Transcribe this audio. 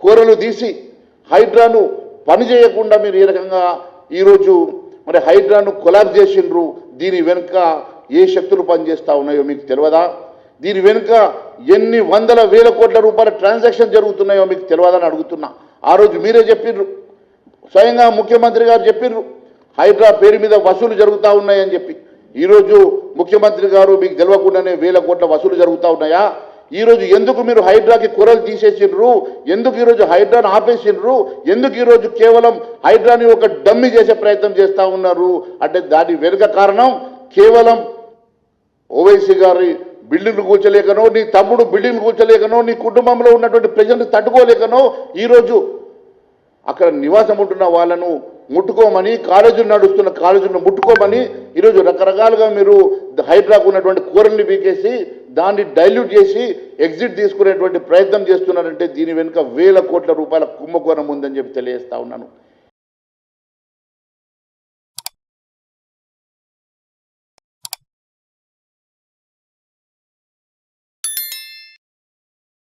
కూరలు తీసి హైడ్రాను పని చేయకుండా మీరు ఏ రకంగా ఈరోజు మరి హైడ్రాను కొలాబ్ చేసిండ్రు, దీని వెనుక ఏ శక్తులు పనిచేస్తూ ఉన్నాయో మీకు తెలియదా? దీని వెనుక ఎన్ని వందల వేల కోట్ల రూపాయల ట్రాన్సాక్షన్ జరుగుతున్నాయో మీకు తెలియదని అడుగుతున్నా. ఆ రోజు మీరే చెప్పిర్రు, స్వయంగా ముఖ్యమంత్రి గారు చెప్పిర్రు హైడ్రా పేరు మీద వసూలు జరుగుతూ ఉన్నాయని చెప్పి. ఈరోజు ముఖ్యమంత్రి గారు మీకు తెలియకుండానే వేల కోట్ల వసూలు జరుగుతూ ఉన్నాయా? ఈరోజు ఎందుకు మీరు హైడ్రాకి కూరలు తీసేసిండ్రు? ఎందుకు ఈరోజు హైడ్రాను ఆపేసిండ్రు? ఎందుకు ఈరోజు కేవలం హైడ్రాని ఒక డమ్మి చేసే ప్రయత్నం చేస్తూ ఉన్నారు అంటే దాని వెనుక కారణం కేవలం ఓవైసీ గారి బిల్డింగ్లు కూర్చోలేకనో, నీ తమ్ముడు బిల్డింగ్లు కూర్చోలేకనో, నీ కుటుంబంలో ఉన్నటువంటి ప్రజల్ని తట్టుకోలేకనో ఈరోజు అక్కడ నివాసం ఉంటున్న వాళ్ళను ముట్టుకోమని, కాలేజీలు నడుస్తున్న కాలేజీలను ముట్టుకోమని ఈరోజు రకరకాలుగా మీరు హైడ్రాకు ఉన్నటువంటి కూరల్ని బీకేసి దాన్ని డైల్యూట్ చేసి ఎగ్జిట్ తీసుకునేటువంటి ప్రయత్నం చేస్తున్నారంటే దీని వెనుక వేల కోట్ల రూపాయల కుంభకోణం ఉందని చెప్పి తెలియజేస్తా ఉన్నాను.